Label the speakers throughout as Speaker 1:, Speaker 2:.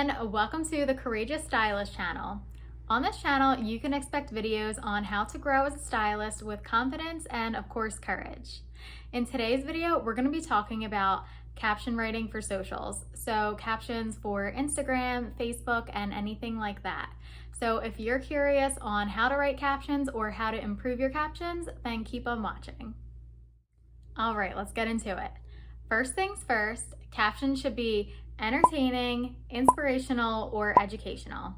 Speaker 1: and welcome to the Courageous Stylist channel. On this channel, you can expect videos on how to grow as a stylist with confidence and, of course, courage. In today's video, we're going to be talking about caption writing for socials. So captions for Instagram, Facebook, and anything like that. So if you're curious on how to write captions or how to improve your captions, then keep on watching. All right, let's get into it. First things first, captions should be entertaining, inspirational, or educational.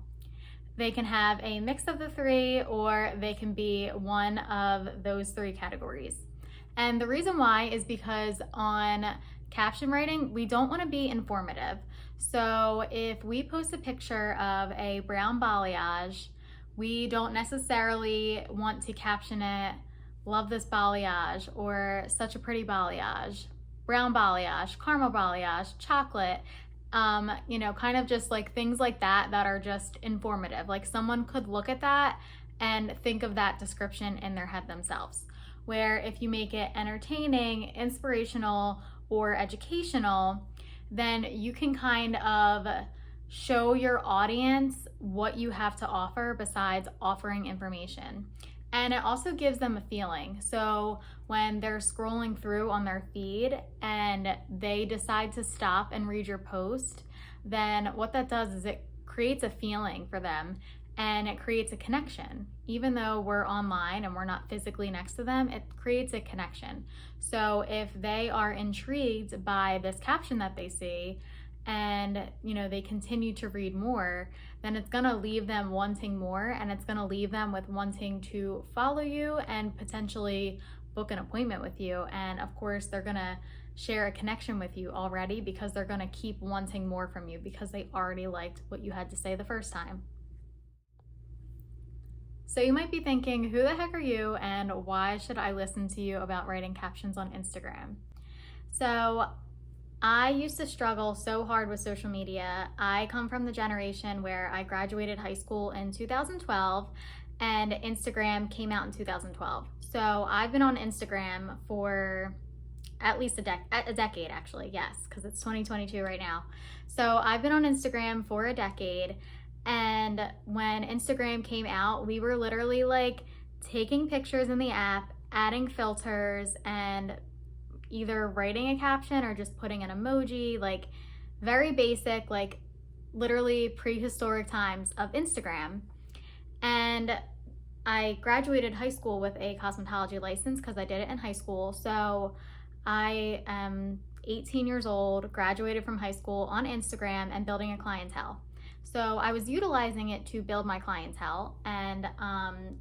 Speaker 1: They can have a mix of the three, or they can be one of those three categories. And the reason why is because on caption writing, we don't want to be informative. So if we post a picture of a brown balayage, we don't necessarily want to caption it, "Love this balayage," or "Such a pretty balayage," "Brown balayage," "Caramel balayage," "Chocolate," kind of just like things like that that are just informative. Like someone could look at that and think of that description in their head themselves. Where if you make it entertaining, inspirational, or educational, then you can kind of show your audience what you have to offer besides offering information. And it also gives them a feeling. So when they're scrolling through on their feed and they decide to stop and read your post, then what that does is it creates a feeling for them and it creates a connection. Even though we're online and we're not physically next to them, it creates a connection. So if they are intrigued by this caption that they see, and they continue to read more, then it's going to leave them wanting more, and it's going to leave them with wanting to follow you and potentially book an appointment with you. And of course, they're going to share a connection with you already because they're going to keep wanting more from you because they already liked what you had to say the first time. So you might be thinking, who the heck are you and why should I listen to you about writing captions on Instagram? So I used to struggle so hard with social media. I come from the generation where I graduated high school in 2012 and Instagram came out in 2012. So I've been on Instagram for at least a decade actually, yes, because it's 2022 right now. So I've been on Instagram for a decade, and when Instagram came out, we were literally like taking pictures in the app, adding filters, and either writing a caption or just putting an emoji, like very basic, like literally prehistoric times of Instagram. And I graduated high school with a cosmetology license because I did it in high school. So I am 18 years old, graduated from high school on Instagram and building a clientele. So I was utilizing it to build my clientele, and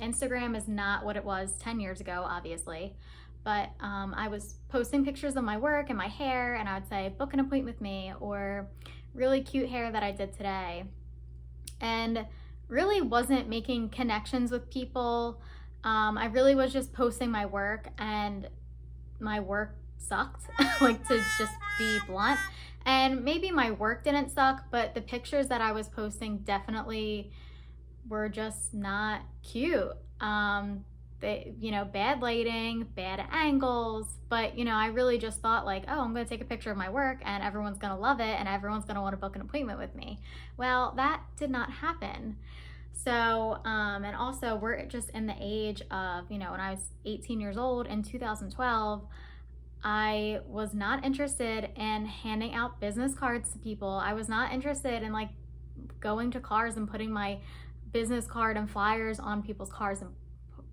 Speaker 1: Instagram is not what it was 10 years ago, obviously. But I was posting pictures of my work and my hair, and I would say, book an appointment with me, or really cute hair that I did today. And really wasn't making connections with people. I really was just posting my work, and my work sucked, like to just be blunt. And maybe my work didn't suck, but the pictures that I was posting definitely were just not cute. Bad lighting, bad angles, but I really just thought like, oh, I'm going to take a picture of my work and everyone's going to love it and everyone's going to want to book an appointment with me. Well, that did not happen. So, and also we're just in the age of, when I was 18 years old in 2012, I was not interested in handing out business cards to people. I was not interested in like going to cars and putting my business card and flyers on people's cars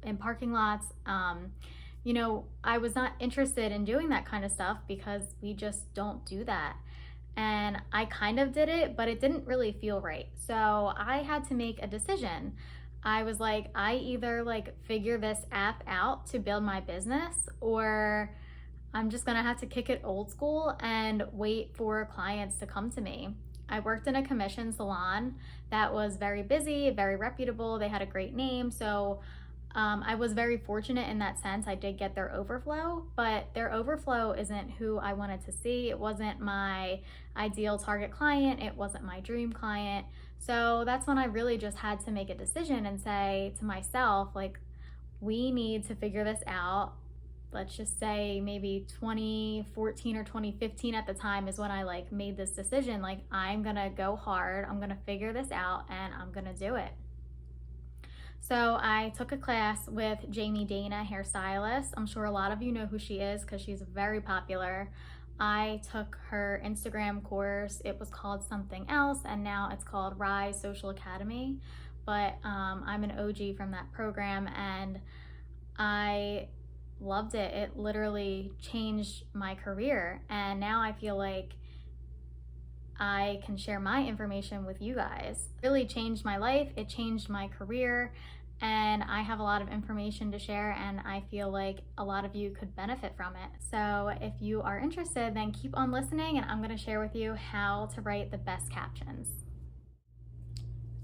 Speaker 1: in parking lots. I was not interested in doing that kind of stuff because we just don't do that. And I kind of did it, but it didn't really feel right. So I had to make a decision. I was like, I either like figure this app out to build my business, or I'm just gonna have to kick it old school and wait for clients to come to me. I worked in a commission salon that was very busy, very reputable. They had a great name. So I was very fortunate in that sense. I did get their overflow, but their overflow isn't who I wanted to see. It wasn't my ideal target client. It wasn't my dream client. So that's when I really just had to make a decision and say to myself, like, we need to figure this out. let's just say maybe 2014 or 2015 at the time is when I like made this decision, like I'm gonna go hard, I'm gonna figure this out and I'm gonna do it. So I took a class with Jamie Dana, hairstylist. I'm sure a lot of you know who she is because she's very popular. I took her Instagram course. It was called something else and now it's called Rise Social Academy. But I'm an OG from that program and I loved it. It literally changed my career and now I feel like I can share my information with you guys. It really changed my life, it changed my career, and I have a lot of information to share and I feel like a lot of you could benefit from it. So if you are interested, then keep on listening and I'm gonna share with you how to write the best captions.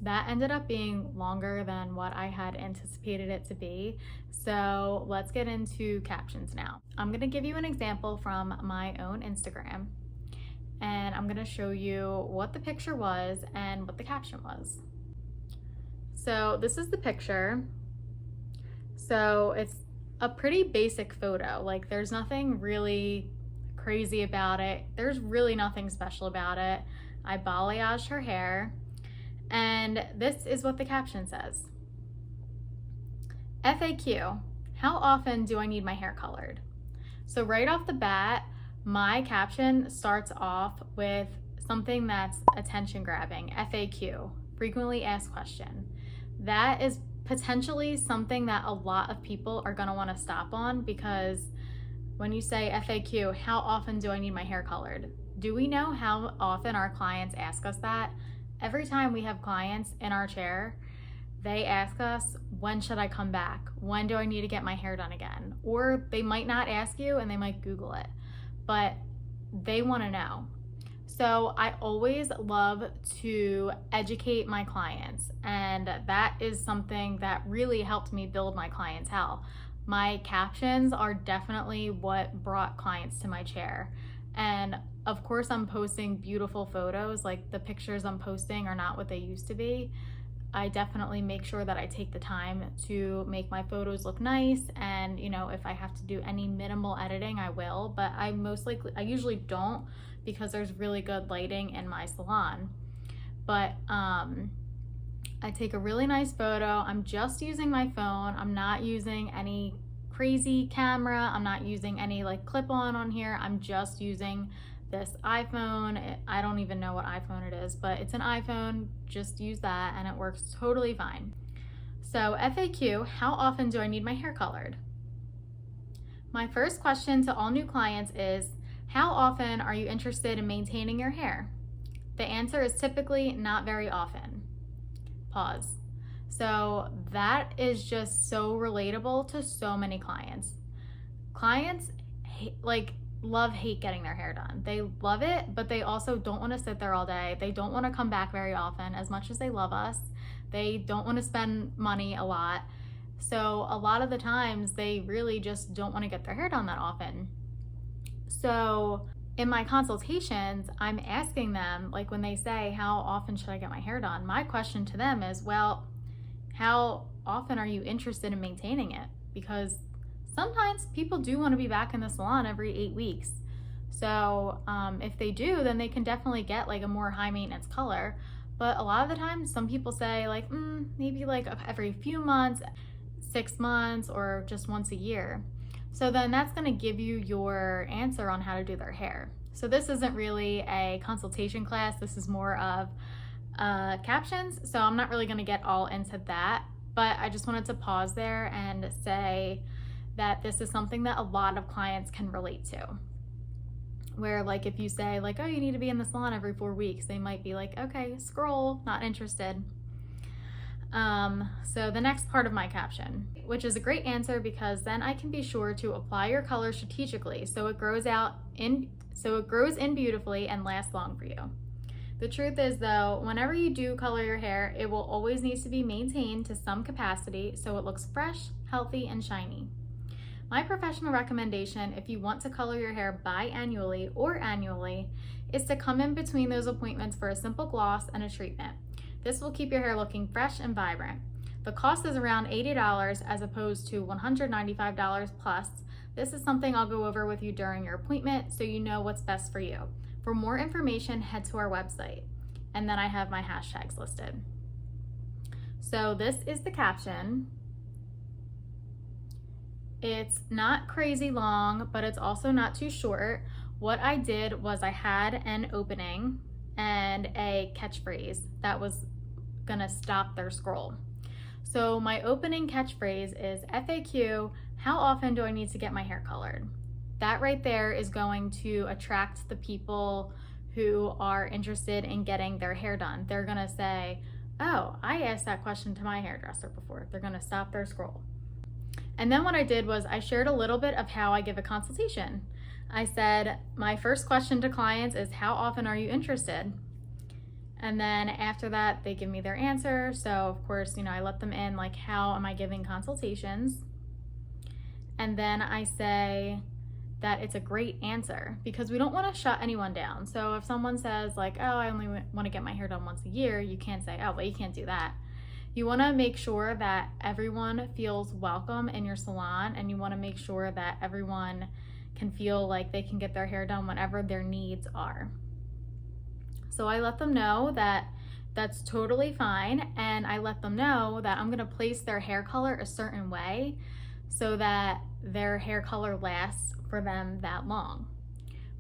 Speaker 1: That ended up being longer than what I had anticipated it to be. So let's get into captions now. I'm gonna give you an example from my own Instagram and I'm gonna show you what the picture was and what the caption was. So this is the picture. So it's a pretty basic photo. Like there's nothing really crazy about it. There's really nothing special about it. I balayaged her hair. And this is what the caption says. FAQ, how often do I need my hair colored? So right off the bat, my caption starts off with something that's attention grabbing, FAQ, frequently asked question. That is potentially something that a lot of people are gonna wanna stop on because when you say FAQ, how often do I need my hair colored? Do we know how often our clients ask us that? Every time we have clients in our chair, they ask us, when should I come back? When do I need to get my hair done again? Or they might not ask you and they might Google it, but they wanna know. So I always love to educate my clients, and that is something that really helped me build my clientele. My captions are definitely what brought clients to my chair. And of course I'm posting beautiful photos, like the pictures I'm posting are not what they used to be. I definitely make sure that I take the time to make my photos look nice, and you know, if I have to do any minimal editing, I will, but I usually don't because there's really good lighting in my salon. But I take a really nice photo. I'm just using my phone. I'm not using any crazy camera. I'm not using any like clip-on on here. I'm just using this iPhone. I don't even know what iPhone it is, but it's an iPhone. Just use that and it works totally fine. So FAQ, how often do I need my hair colored? My first question to all new clients is, how often are you interested in maintaining your hair? The answer is typically not very often. Pause. So that is just so relatable to so many clients. Clients love, hate getting their hair done. They love it, but they also don't want to sit there all day. They don't want to come back very often as much as they love us. They don't want to spend money a lot. So a lot of the times they really just don't want to get their hair done that often. So in my consultations, I'm asking them, like when they say, how often should I get my hair done? My question to them is, well, how often are you interested in maintaining it? Because sometimes people do want to be back in the salon every 8 weeks. So if they do, then they can definitely get like a more high maintenance color. But a lot of the time, some people say like, maybe like every few months, 6 months, or just once a year. So then that's gonna give you your answer on how to do their hair. So this isn't really a consultation class. This is more of captions. So I'm not really gonna get all into that, but I just wanted to pause there and say that this is something that a lot of clients can relate to. Where like if you say like, oh, you need to be in the salon every 4 weeks, they might be like, okay, scroll, not interested. So the next part of my caption, which is a great answer because then I can be sure to apply your color strategically so it grows in beautifully and lasts long for you. The truth is though, whenever you do color your hair, it will always need to be maintained to some capacity so it looks fresh, healthy, and shiny. My professional recommendation, if you want to color your hair biannually or annually, is to come in between those appointments for a simple gloss and a treatment. This will keep your hair looking fresh and vibrant. The cost is around $80 as opposed to $195 plus. This is something I'll go over with you during your appointment so you know what's best for you. For more information, head to our website. And then I have my hashtags listed. So this is the caption. It's not crazy long, but it's also not too short. What I did was I had an opening and a catchphrase that was gonna stop their scroll. So my opening catchphrase is FAQ, how often do I need to get my hair colored? That right there is going to attract the people who are interested in getting their hair done. They're gonna say, oh, I asked that question to my hairdresser before. They're gonna stop their scroll. And then what I did was I shared a little bit of how I give a consultation. I said, my first question to clients is, how often are you interested? And then after that, they give me their answer. So of course, I let them in, like, how am I giving consultations? And then I say that it's a great answer because we don't want to shut anyone down. So if someone says like, oh, I only want to get my hair done once a year, you can't say, oh, well, you can't do that. You want to make sure that everyone feels welcome in your salon, and you want to make sure that everyone can feel like they can get their hair done whenever their needs are. So I let them know that that's totally fine, and I let them know that I'm going to place their hair color a certain way so that their hair color lasts for them that long.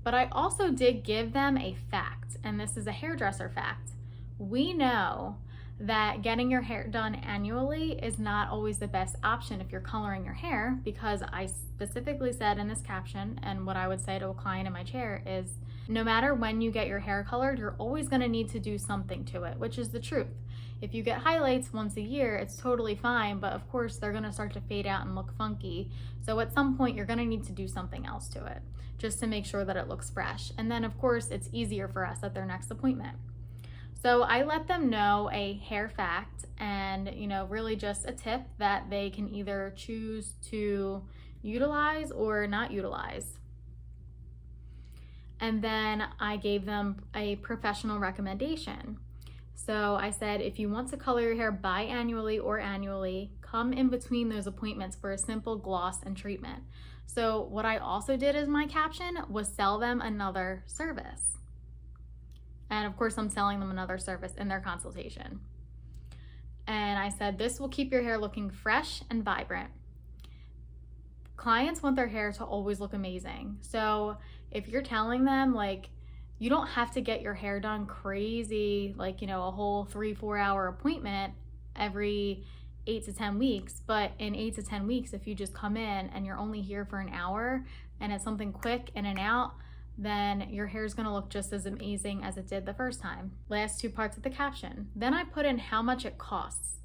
Speaker 1: But I also did give them a fact, and this is a hairdresser fact. We know that getting your hair done annually is not always the best option if you're coloring your hair, because I specifically said in this caption, and what I would say to a client in my chair is, no matter when you get your hair colored, you're always going to need to do something to it, which is the truth. If you get highlights once a year, it's totally fine, but of course they're going to start to fade out and look funky. So at some point you're going to need to do something else to it just to make sure that it looks fresh. And then of course it's easier for us at their next appointment. So I let them know a hair fact and, really just a tip that they can either choose to utilize or not utilize. And then I gave them a professional recommendation. So I said, if you want to color your hair biannually or annually, come in between those appointments for a simple gloss and treatment. So what I also did as my caption was sell them another service. And of course, I'm selling them another service in their consultation. And I said, this will keep your hair looking fresh and vibrant. Clients want their hair to always look amazing. So if you're telling them, like, you don't have to get your hair done crazy, like, a whole 3-4 hour appointment every 8 to 10 weeks. But in 8 to 10 weeks, if you just come in and you're only here for an hour and it's something quick in and out, then your hair is going to look just as amazing as it did the first time. Last two parts of the caption. Then I put in how much it costs,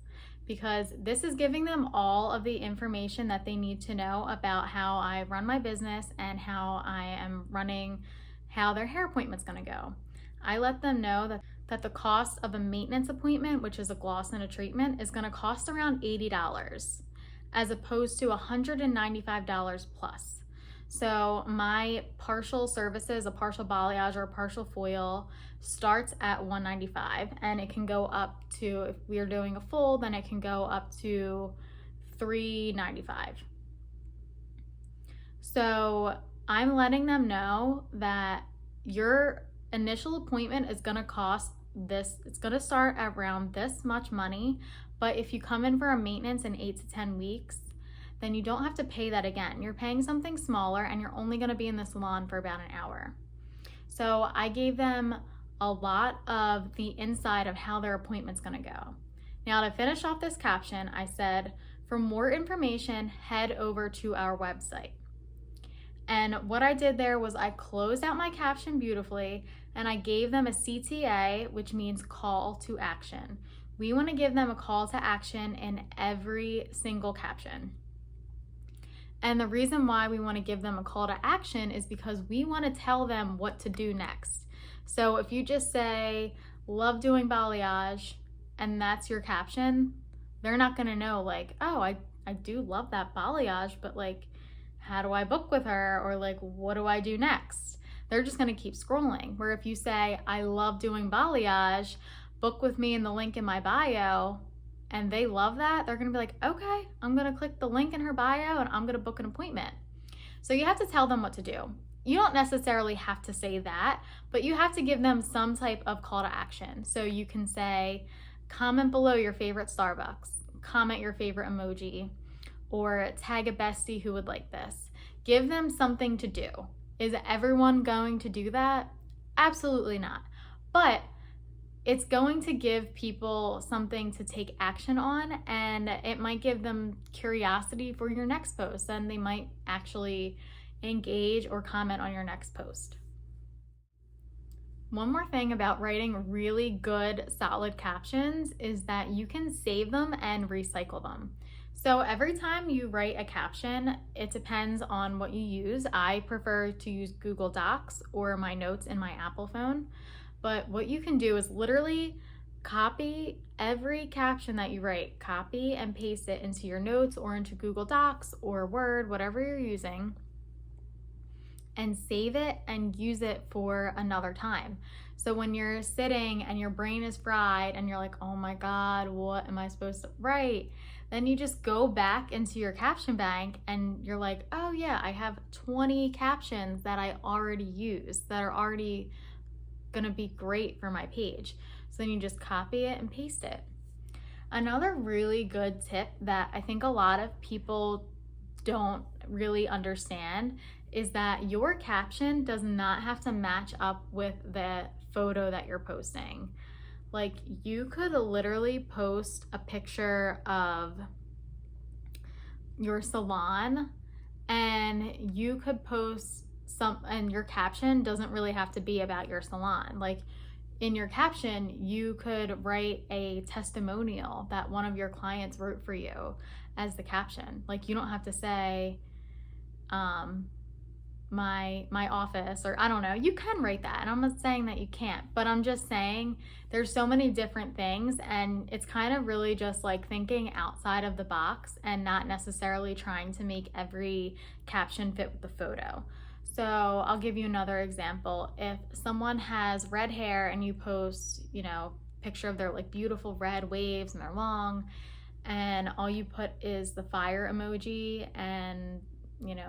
Speaker 1: because this is giving them all of the information that they need to know about how I run my business and how I am running, how their hair appointment's going to go. I let them know that the cost of a maintenance appointment, which is a gloss and a treatment, is going to cost around $80 as opposed to $195 plus. So my partial services, a partial balayage or a partial foil, starts at $195, and it can go up to, if we are doing a full, then it can go up to $395. So I'm letting them know that your initial appointment is going to cost this, it's going to start around this much money, but if you come in for a maintenance in 8 to 10 weeks, then you don't have to pay that again. You're paying something smaller, and you're only going to be in the salon for about an hour. So I gave them a lot of the inside of how their appointment's going to go. Now, to finish off this caption, I said, for more information, head over to our website. And what I did there was I closed out my caption beautifully, and I gave them a CTA, which means call to action. We want to give them a call to action in every single caption. And the reason why we want to give them a call to action is because we want to tell them what to do next. So if you just say, love doing balayage, and that's your caption, they're not going to know, like, oh, I do love that balayage, but like, how do I book with her? Or like, what do I do next? They're just going to keep scrolling. Where if you say, I love doing balayage, book with me in the link in my bio, and they love that, they're gonna be like, okay, I'm gonna click the link in her bio and I'm gonna book an appointment. So you have to tell them what to do. You don't necessarily have to say that, but you have to give them some type of call to action. So you can say, comment below your favorite Starbucks, comment your favorite emoji, or tag a bestie who would like this. Give them something to do. Is everyone going to do that? Absolutely not. But it's going to give people something to take action on, and it might give them curiosity for your next post, and they might actually engage or comment on your next post. One more thing about writing really good, solid captions is that you can save them and recycle them. So every time you write a caption, it depends on what you use. I prefer to use Google Docs or my notes in my Apple phone. But what you can do is literally copy every caption that you write, copy and paste it into your notes or into Google Docs or Word, whatever you're using, and save it and use it for another time. So when you're sitting and your brain is fried and you're like, oh my God, what am I supposed to write? Then you just go back into your caption bank and you're like, oh yeah, I have 20 captions that I already used that are already gonna be great for my page. So then you just copy it and paste it. Another really good tip that I think a lot of people don't really understand is that your caption does not have to match up with the photo that you're posting. Like, you could literally post a picture of your salon and you could post and your caption doesn't really have to be about your salon. Like, in your caption, you could write a testimonial that one of your clients wrote for you as the caption. Like, you don't have to say, my office, or I don't know. You can write that, and I'm not saying that you can't, but I'm just saying there's so many different things, and it's kind of really just like thinking outside of the box and not necessarily trying to make every caption fit with the photo. So I'll give you another example. If someone has red hair and you post, picture of their like beautiful red waves and they're long, and all you put is the fire emoji and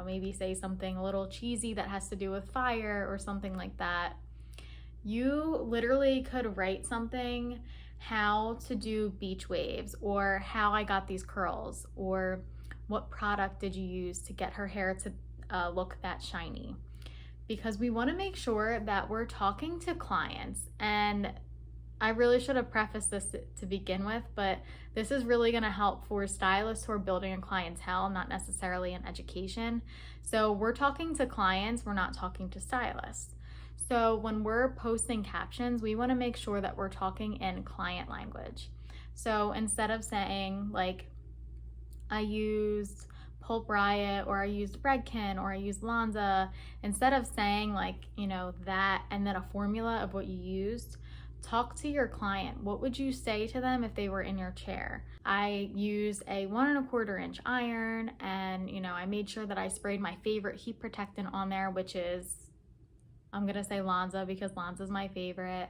Speaker 1: maybe say something a little cheesy that has to do with fire or something like that. You literally could write something, how to do beach waves, or how I got these curls, or what product did you use to get her hair to look that shiny. Because we want to make sure that we're talking to clients, and I really should have prefaced this to begin with, but this is really going to help for stylists who are building a clientele, not necessarily an education. So we're talking to clients, we're not talking to stylists. So when we're posting captions, we want to make sure that we're talking in client language. So instead of saying like, I used Pulp Riot, or I used Redken, or I used Lanza, instead of saying like, that and then a formula of what you used, talk to your client. What would you say to them if they were in your chair? I used a 1 1/4 inch iron, and I made sure that I sprayed my favorite heat protectant on there, which is, I'm gonna say Lanza because Lanza's my favorite.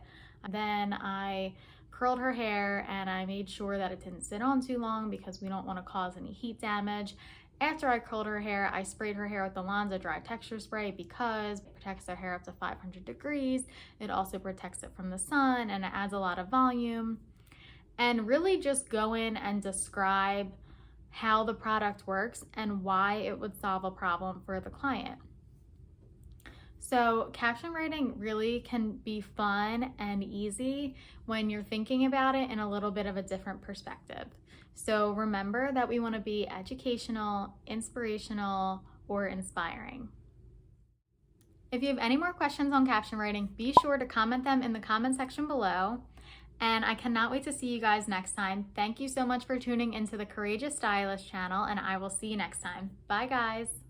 Speaker 1: Then I curled her hair and I made sure that it didn't sit on too long because we don't want to cause any heat damage. After I curled her hair, I sprayed her hair with the Lanza Dry Texture Spray because it protects their hair up to 500 degrees. It also protects it from the sun, and it adds a lot of volume. And really just go in and describe how the product works and why it would solve a problem for the client. So caption writing really can be fun and easy when you're thinking about it in a little bit of a different perspective. So remember that we want to be educational, inspirational, or inspiring. If you have any more questions on caption writing, be sure to comment them in the comment section below. And I cannot wait to see you guys next time. Thank you so much for tuning into the Courageous Stylist channel, and I will see you next time. Bye guys.